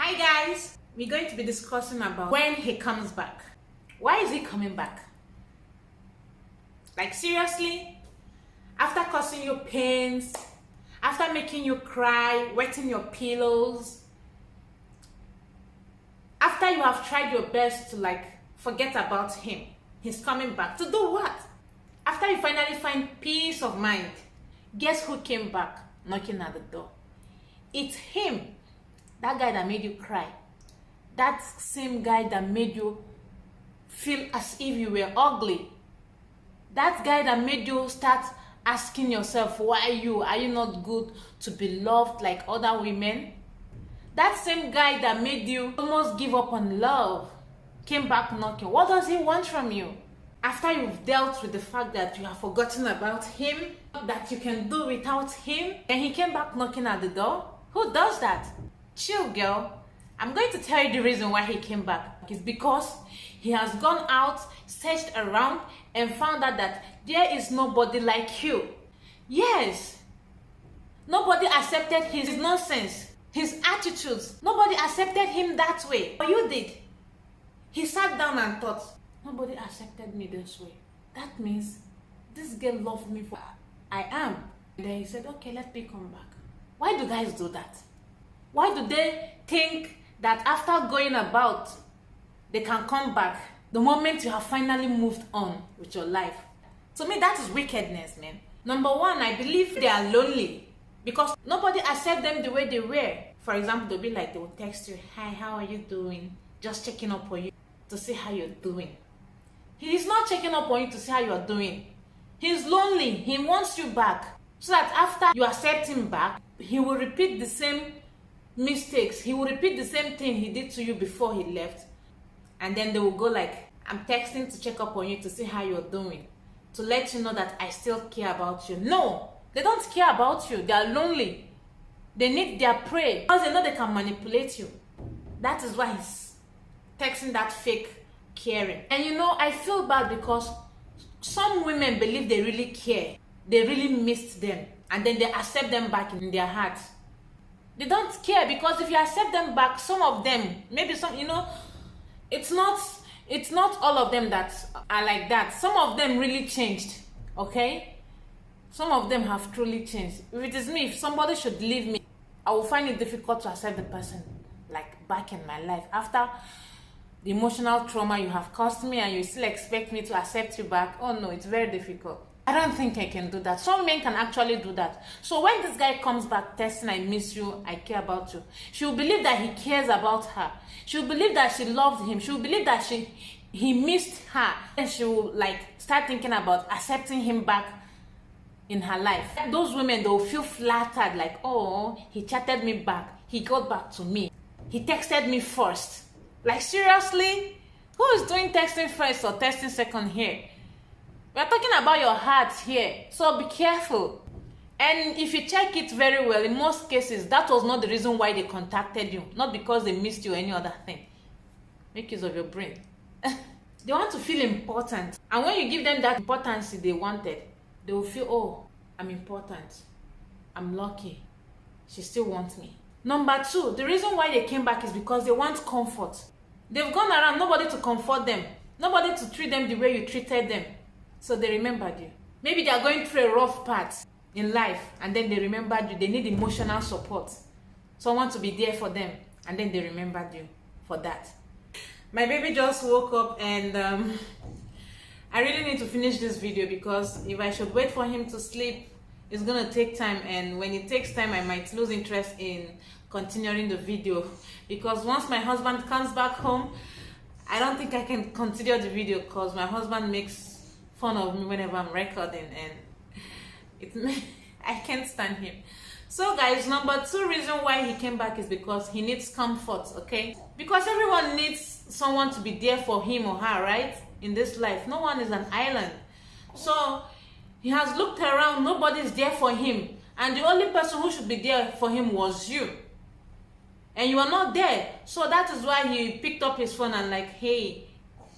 Hi guys, we're going to be discussing about when he comes back. Why is he coming back? Like seriously? After causing you pains, after making you cry, wetting your pillows, after you have tried your best to forget about him, he's coming back. To do what? After you finally find peace of mind, guess who came back knocking at the door? It's him. That guy that made you cry. That same guy that made you feel as if you were ugly. That guy that made you start asking yourself, why you? Are you not good to be loved like other women? That same guy that made you almost give up on love came back knocking. What does he want from you? After you've dealt with the fact that you have forgotten about him, that you can do without him, and he came back knocking at the door? Who does that? Chill, girl. I'm going to tell you the reason why he came back. It's because he has gone out, searched around, and found out that there is nobody like you. Yes. Nobody accepted his nonsense, his attitudes. Nobody accepted him that way. But you did. He sat down and thought, nobody accepted me this way. That means this girl loved me for I am. And then he said, okay, let me come back. Why do guys do that? Why do they think that after going about, they can come back the moment you have finally moved on with your life? To me, that is wickedness, man. Number one, I believe they are lonely because nobody accepts them the way they were. For example, they'll be like, they will text you, hi, how are you doing? Just checking up on you to see how you're doing. He is not checking up on you to see how you're doing. He's lonely. He wants you back. So that after you accept him back, he will repeat the same mistakes. He will repeat the same thing he did to you before he left. And then they will go like, I'm texting to check up on you to see how you're doing, to let you know that I still care about you. No, they don't care about you. They are lonely. They need their prey because they know they can manipulate you. That is why he's texting that fake caring. And I feel bad because some women believe they really care. They really missed them. And then they accept them back in their hearts. They don't care because if you accept them back, some of them, maybe some, it's not all of them that are like that. Some of them really changed, okay? Some of them have truly changed. If it is me, if somebody should leave me, I will find it difficult to accept the person back in my life. After the emotional trauma you have caused me and you still expect me to accept you back, oh no, it's very difficult. I don't think I can do that. Some men can actually do that. So when this guy comes back testing, I miss you, I care about you, she'll believe that he cares about her. She'll believe that she loved him. She'll believe that he missed her. And she will start thinking about accepting him back in her life. Those women, they'll feel flattered like, oh, he chatted me back. He got back to me. He texted me first. Like seriously? Who is doing texting first or texting second here? We're talking about your heart here, so be careful. And if you check it very well, in most cases, that was not the reason why they contacted you. Not because they missed you or any other thing. Make use of your brain. They want to feel important. And when you give them that importance they wanted, they will feel, oh, I'm important. I'm lucky. She still wants me. Number two, the reason why they came back is because they want comfort. They've gone around, nobody to comfort them. Nobody to treat them the way you treated them. So they remembered you. Maybe they are going through a rough patch in life and then they remembered you. They need emotional support. Someone to be there for them and then they remembered you for that. My baby just woke up and I really need to finish this video because if I should wait for him to sleep, it's going to take time, and when it takes time, I might lose interest in continuing the video because once my husband comes back home, I don't think I can continue the video because my husband makes fun of me whenever I'm recording and I can't stand him. So guys, number two reason why he came back is because he needs comfort, okay? Because everyone needs someone to be there for him or her, right? In this life, no one is an island. So he has looked around, nobody is there for him, and the only person who should be there for him was you, and you are not there. So that is why he picked up his phone and hey,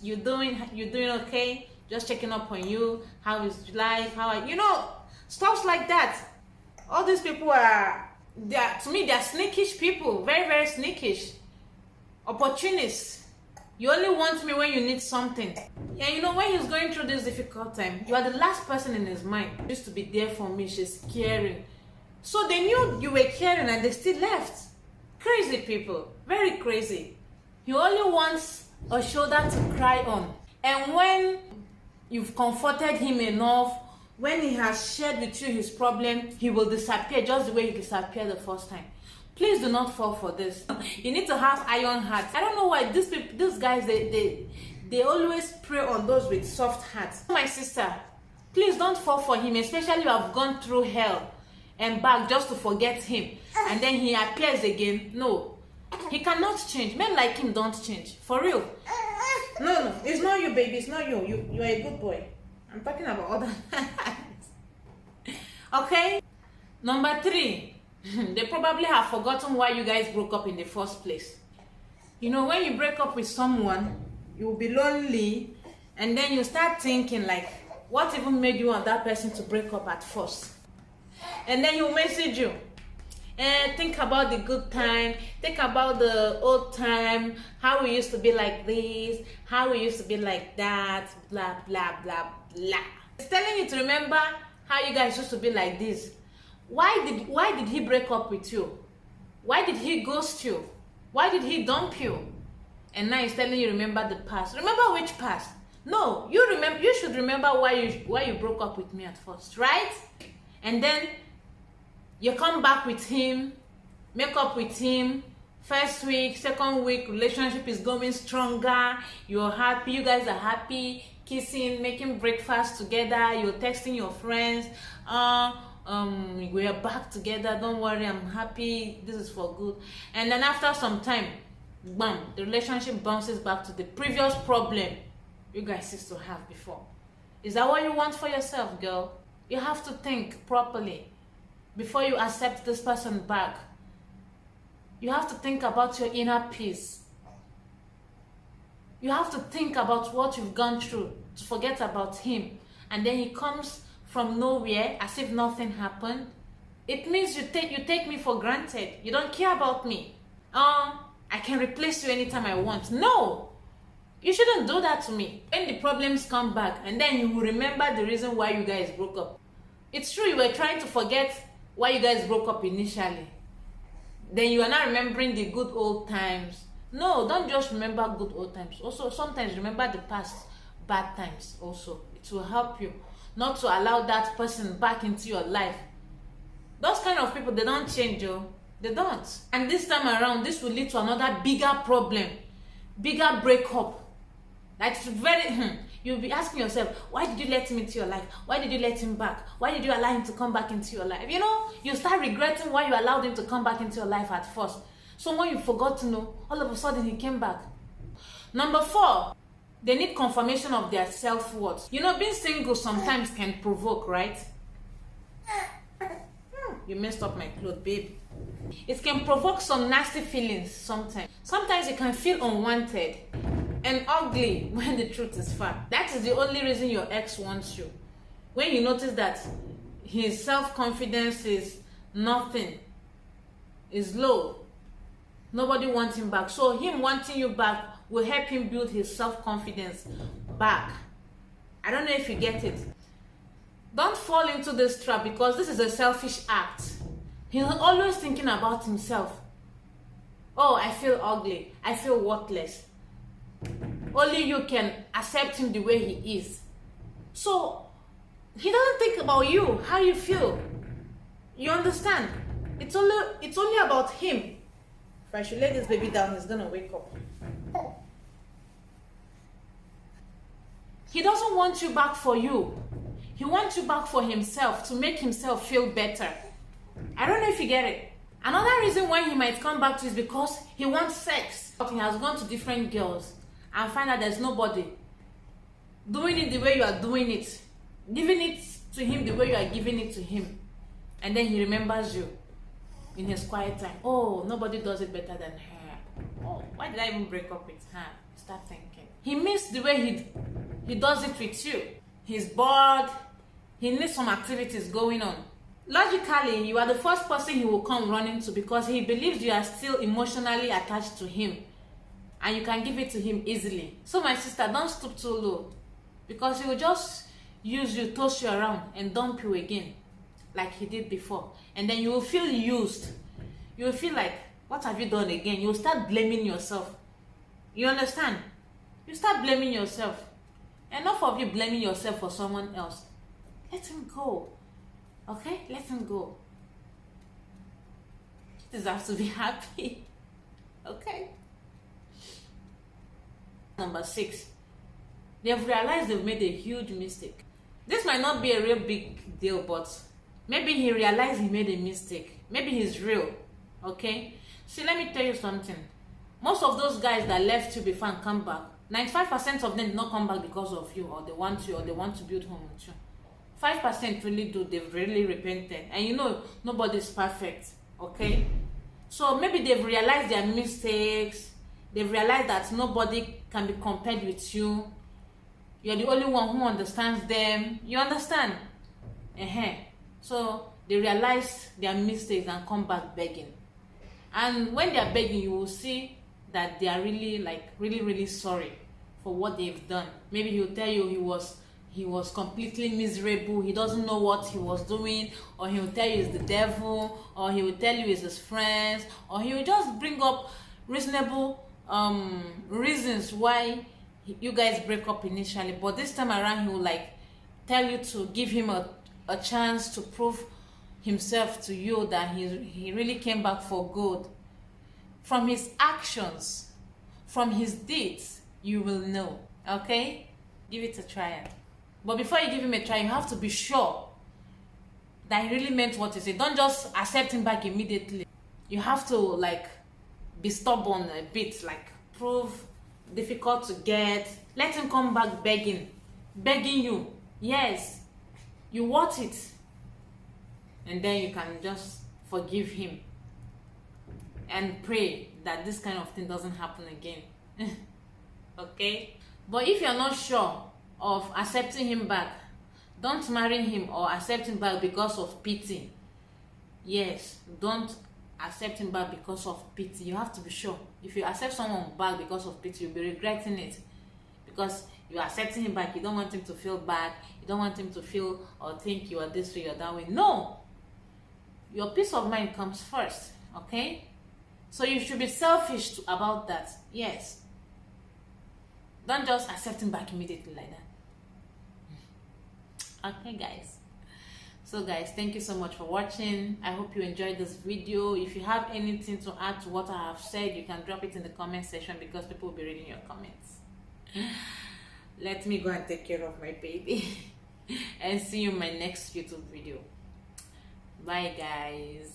you doing okay? Just checking up on you. How is life? Stuff like that. All these people to me, they're sneakish people. Very, very sneakish. Opportunist. You only want me when you need something. Yeah, you know, when he's going through this difficult time, you are the last person in his mind. She used to be there for me, she's caring. So they knew you were caring and they still left. Crazy people, very crazy. He only wants a shoulder to cry on. And when you've comforted him enough, when he has shared with you his problem, he will disappear just the way he disappeared the first time. Please do not fall for this. You need to have iron hearts. I don't know why these guys, they always prey on those with soft hearts. My sister, please don't fall for him, especially you have gone through hell and back just to forget him. And then he appears again. No, he cannot change. Men like him don't change. For real. No, it's not you, baby. It's not you. You are a good boy. I'm talking about other. Okay? Number 3. They probably have forgotten why you guys broke up in the first place. You know, when you break up with someone, you will be lonely, and then you start thinking like, what even made you and that person to break up at first? And then he'll message you. Think about the good time, think about the old time, how we used to be like this, how we used to be like that, blah, blah, blah, blah. It's telling you to remember how you guys used to be like this. Why did he break up with you? Why did he ghost you? Why did he dump you? And now he's telling you remember the past. Remember which past? No, you should remember why you broke up with me at first, right? And then you come back with him, make up with him. First week, second week, relationship is going stronger. You're happy, you guys are happy, kissing, making breakfast together, you're texting your friends. We are back together, don't worry, I'm happy, this is for good. And then after some time, bam, the relationship bounces back to the previous problem you guys used to have before. Is that what you want for yourself, girl? You have to think properly before you accept this person back. You have to think about your inner peace. You have to think about what you've gone through to forget about him. And then he comes from nowhere as if nothing happened. It means you take me for granted. You don't care about me. I can replace you anytime I want. No, you shouldn't do that to me. When the problems come back, and then you will remember the reason why you guys broke up. It's true, you were trying to forget why you guys broke up initially. Then you are not remembering the good old times. No, don't just remember good old times. Also, sometimes remember the past bad times also. It will help you not to allow that person back into your life. Those kind of people, they don't change, yo. They don't. And this time around, this will lead to another bigger problem, bigger breakup. That's very, you'll be asking yourself, why did you let him into your life? Why did you let him back? Why did you allow him to come back into your life? You know, you start regretting why you allowed him to come back into your life at first. Someone you forgot to know, all of a sudden he came back. Number 4, they need confirmation of their self-worth. You know, being single sometimes can provoke, right? You messed up my clothes, babe. It can provoke some nasty feelings sometimes. Sometimes you can feel unwanted and ugly when the truth is far. That is the only reason your ex wants you. When you notice that his self-confidence is nothing, is low, nobody wants him back. So him wanting you back will help him build his self-confidence back. I don't know if you get it. Don't fall into this trap because this is a selfish act. He's always thinking about himself. Oh, I feel ugly. I feel worthless. Only you can accept him the way he is. So he doesn't think about you, how you feel. You understand? It's only about him. If I should lay this baby down, he's gonna wake up. He doesn't want you back for you. He wants you back for himself, to make himself feel better. I don't know if you get it. Another reason why he might come back to you is because he wants sex. He has gone to different girls and find out there's nobody doing it the way you are doing it, giving it to him the way you are giving it to him. And then he remembers you in his quiet time. Oh, nobody does it better than her. Oh, why did I even break up with her? Start thinking. He missed the way he does it with you. He's bored. He needs some activities going on. Logically, you are the first person he will come running to because he believes you are still emotionally attached to him. and you can give it to him easily. So my sister, don't stoop too low, because he will just use you, toss you around, and dump you again like he did before. And then you will feel used. You will feel like, what have you done again? You will start blaming yourself. You understand? You start blaming yourself. Enough of you blaming yourself for someone else. Let him go. Okay? Let him go. He deserves to be happy. Okay? Number 6. They've realized they've made a huge mistake. This might not be a real big deal, but maybe he realized he made a mistake. Maybe he's real. Okay? See, let me tell you something. Most of those guys that left you before and come back, 95% of them did not come back because of you, or they want you, or they want to build home with you. 5% really do. They've really repented. And you know, nobody's perfect. Okay? So maybe they've realized their mistakes. They've realized that nobody can be compared with you. You're the only one who understands them. You understand? So they realize their mistakes and come back begging. And when they are begging, you will see that they are really, really sorry for what they've done. Maybe he'll tell you he was completely miserable. He doesn't know what he was doing, or he will tell you it's the devil, or he will tell you it's his friends, or he will just bring up reasonable reasons why you guys break up initially. But this time around, he will tell you to give him a chance to prove himself to you, that he really came back for good. From his actions, from his deeds, you will know. Okay? Give it a try. But before you give him a try, you have to be sure that he really meant what he said. Don't just accept him back immediately. You have to be stubborn a bit, prove difficult to get. Let him come back begging you. Yes, you want it. And then you can just forgive him and pray that this kind of thing doesn't happen again. Okay? But if you're not sure of accepting him back, don't marry him or accept him back because of pity. Yes, don't accept him back because of pity. You have to be sure. If you accept someone back because of pity, you'll be regretting it, because you're accepting him back. You don't want him to feel bad. You don't want him to feel or think you are this way or that way. No, your peace of mind comes first. Okay? So you should be selfish about that. Yes. Don't just accept him back immediately like that. Okay, guys. So guys, thank you so much for watching. I hope you enjoyed this video. If you have anything to add to what I have said, you can drop it in the comment section, because people will be reading your comments. Let me go and take care of my baby. And see you in my next YouTube video. Bye, guys.